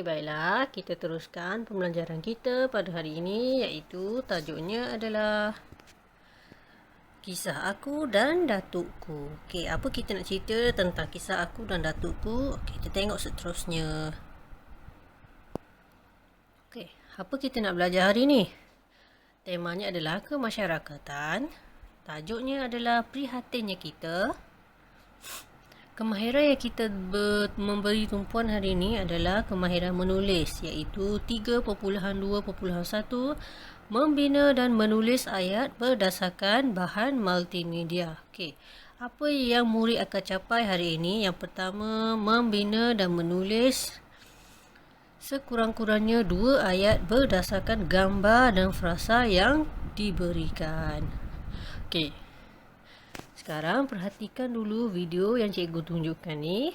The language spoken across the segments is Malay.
Okey, baiklah. Kita teruskan pembelajaran kita pada hari ini, iaitu tajuknya adalah Kisah Aku dan Datukku. Okey, apa kita nak cerita tentang kisah aku dan datukku? Okey, kita tengok seterusnya. Okey, apa kita nak belajar hari ini? Temanya adalah kemasyarakatan. Tajuknya adalah prihatinnya kita. Kemahiran yang kita memberi tumpuan hari ini adalah kemahiran menulis, iaitu 3.2.1 membina dan menulis ayat berdasarkan bahan multimedia. Okey, apa yang murid akan capai hari ini? Yang pertama, membina dan menulis sekurang-kurangnya 2 ayat berdasarkan gambar dan frasa yang diberikan. Okey. Sekarang perhatikan dulu video yang cikgu tunjukkan ni.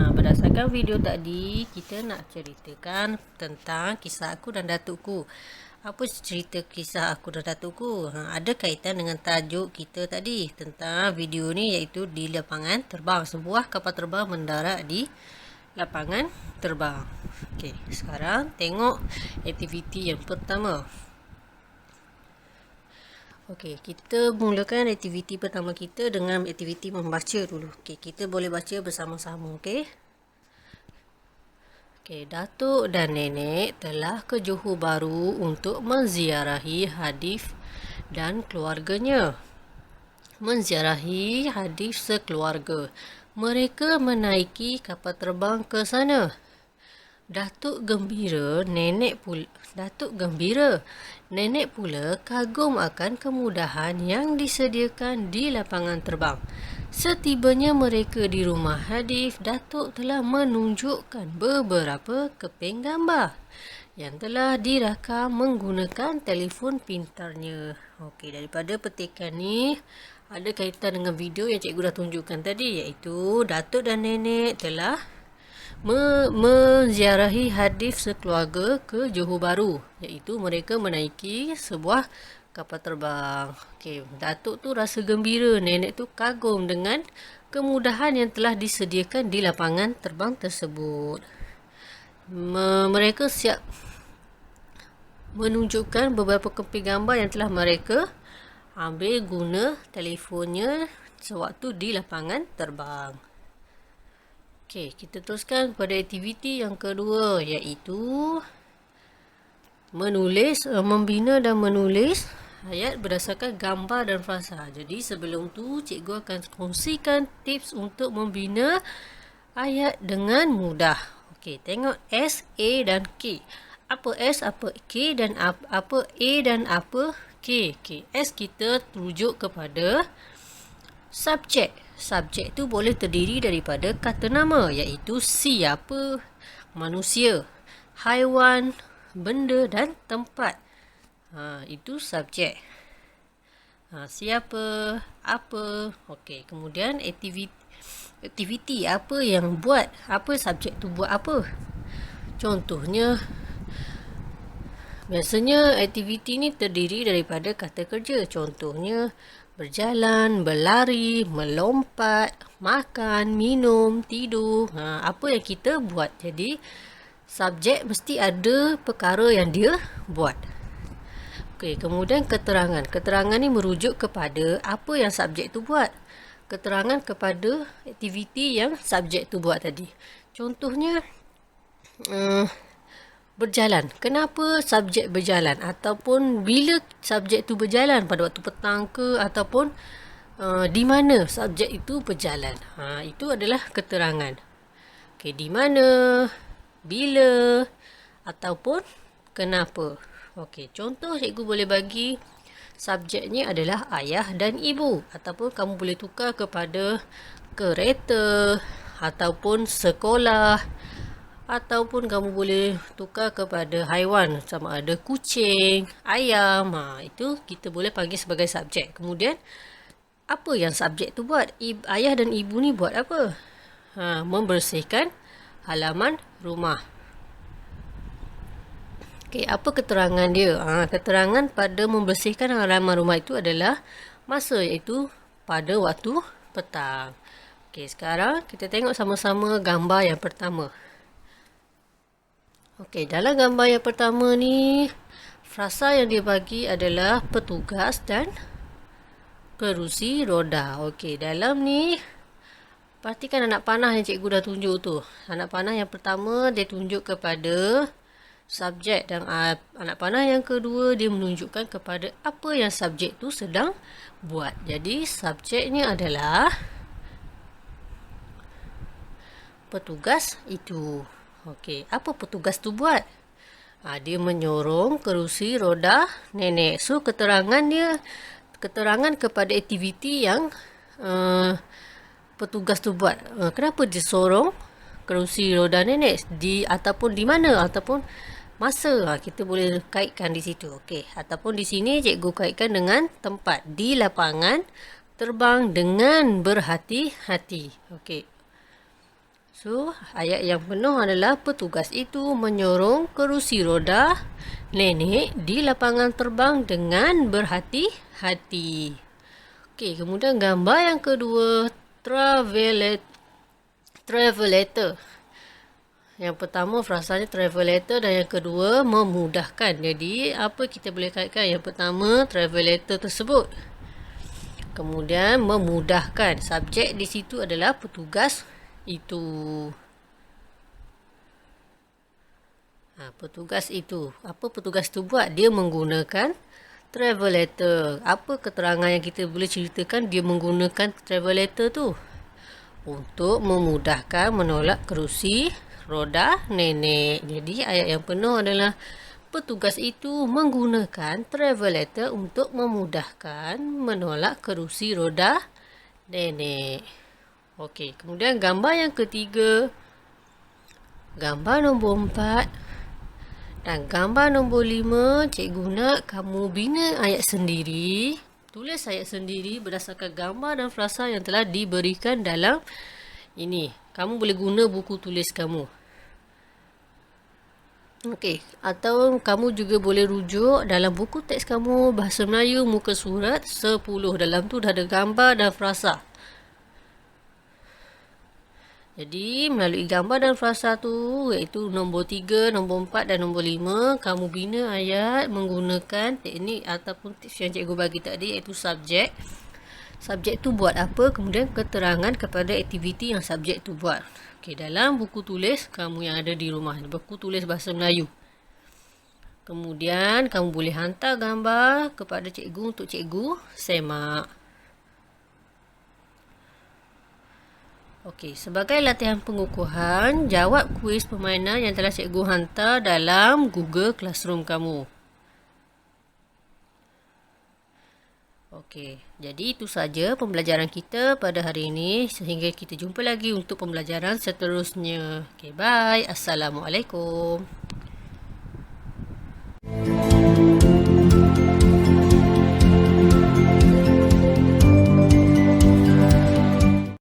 Berdasarkan video tadi, kita nak ceritakan tentang kisah aku dan datukku. Apa cerita kisah aku dan datukku? Ada kaitan dengan tajuk kita tadi tentang video ni, iaitu di lapangan terbang. Sebuah kapal terbang mendarat di lapangan terbang. Okey, sekarang tengok aktiviti yang pertama. Okey, kita mulakan aktiviti pertama kita dengan aktiviti membaca dulu. Okey, kita boleh baca bersama-sama, okey? Okey, datuk dan nenek telah ke Johor Bahru untuk menziarahi Hadif dan keluarganya. Menziarahi Hadif sekeluarga. Mereka menaiki kapal terbang ke sana. Datuk gembira, nenek pula kagum akan kemudahan yang disediakan di lapangan terbang. Setibanya mereka di rumah Hadif, Datuk telah menunjukkan beberapa keping gambar yang telah dirakam menggunakan telefon pintarnya. Okey, daripada petikan ni ada kaitan dengan video yang cikgu dah tunjukkan tadi, iaitu Datuk dan nenek telah menziarahi Hadif sekeluarga ke Johor Bahru, iaitu mereka menaiki sebuah kapal terbang. Okey, Datuk tu rasa gembira, nenek tu kagum dengan kemudahan yang telah disediakan di lapangan terbang tersebut. Mereka siap menunjukkan beberapa keping gambar yang telah mereka ambil guna telefonnya sewaktu di lapangan terbang. Okey, kita teruskan pada aktiviti yang kedua, iaitu membina dan menulis ayat berdasarkan gambar dan frasa. Jadi sebelum tu cikgu akan kongsikan tips untuk membina ayat dengan mudah. Okey, tengok S, A dan K. Apa S, apa K dan apa A dan apa K. Okey, S kita rujuk kepada subjek. Subjek tu boleh terdiri daripada kata nama, iaitu siapa, manusia, haiwan, benda dan tempat. Itu subjek. Siapa, apa. Okey, kemudian aktiviti apa yang buat, apa subjek tu buat apa. Contohnya, biasanya aktiviti ni terdiri daripada kata kerja. Contohnya, berjalan, berlari, melompat, makan, minum, tidur. Apa yang kita buat. Jadi, subjek mesti ada perkara yang dia buat. Okey, kemudian keterangan. Keterangan ni merujuk kepada apa yang subjek tu buat. Keterangan kepada aktiviti yang subjek tu buat tadi. Contohnya, berjalan. Kenapa subjek berjalan? Ataupun bila subjek tu berjalan, pada waktu petang ke, ataupun di mana subjek itu berjalan. Itu adalah keterangan. Okey, di mana, bila, ataupun kenapa. Okey, contoh cikgu boleh bagi subjeknya adalah ayah dan ibu. Ataupun kamu boleh tukar kepada kereta, ataupun sekolah, ataupun kamu boleh tukar kepada haiwan sama ada kucing, ayam. Itu kita boleh panggil sebagai subjek. Kemudian apa yang subjek tu buat? Ayah dan ibu ni buat apa? Membersihkan halaman rumah. Okey, apa keterangan dia? Keterangan pada membersihkan halaman rumah itu adalah masa, iaitu pada waktu petang. Okey, sekarang kita tengok sama-sama gambar yang pertama. Okey, dalam gambar yang pertama ni, frasa yang dia bagi adalah petugas dan kerusi roda. Okey, dalam ni perhatikan anak panah yang cikgu dah tunjuk tu. Anak panah yang pertama dia tunjuk kepada subjek, dan anak panah yang kedua dia menunjukkan kepada apa yang subjek tu sedang buat. Jadi subjeknya adalah petugas itu. Okey, apa petugas tu buat? Dia menyorong kerusi roda nenek. So keterangan dia, keterangan kepada aktiviti yang petugas tu buat. Kenapa dia sorong kerusi roda nenek? Ataupun di mana? Ataupun masa. Kita boleh kaitkan di situ. Okey. Ataupun di sini cikgu kaitkan dengan tempat. Di lapangan terbang dengan berhati-hati. Okey. So, ayat yang penuh adalah petugas itu menyorong kerusi roda nenek di lapangan terbang dengan berhati-hati. Okey, kemudian gambar yang kedua, travelator. Yang pertama frasanya travelator dan yang kedua memudahkan. Jadi, apa kita boleh kaitkan? Yang pertama, travelator tersebut. Kemudian memudahkan. Subjek di situ adalah petugas itu. Petugas itu. Apa petugas itu buat? Dia menggunakan travelator. Apa keterangan yang kita boleh ceritakan dia menggunakan travelator tu? Untuk memudahkan menolak kerusi roda nenek. Jadi ayat yang penuh adalah petugas itu menggunakan travelator untuk memudahkan menolak kerusi roda nenek. Okey, kemudian gambar yang ketiga, gambar nombor 4 dan gambar nombor 5, cikgu nak kamu bina ayat sendiri. Tulis ayat sendiri berdasarkan gambar dan frasa yang telah diberikan dalam ini. Kamu boleh guna buku tulis kamu. Okey, atau kamu juga boleh rujuk dalam buku teks kamu Bahasa Melayu muka surat 10. Dalam tu dah ada gambar dan frasa. Jadi, melalui gambar dan frasa tu, iaitu nombor 3, nombor 4 dan nombor 5, kamu bina ayat menggunakan teknik ataupun tips yang cikgu bagi tadi, iaitu subjek. Subjek tu buat apa, kemudian keterangan kepada aktiviti yang subjek tu buat. Okey, dalam buku tulis kamu yang ada di rumah, buku tulis Bahasa Melayu. Kemudian, kamu boleh hantar gambar kepada cikgu untuk cikgu semak. Okey, sebagai latihan pengukuhan, jawab kuis permainan yang telah cikgu hantar dalam Google Classroom kamu. Okey, jadi itu saja pembelajaran kita pada hari ini. Sehingga kita jumpa lagi untuk pembelajaran seterusnya. Okey, bye. Assalamualaikum.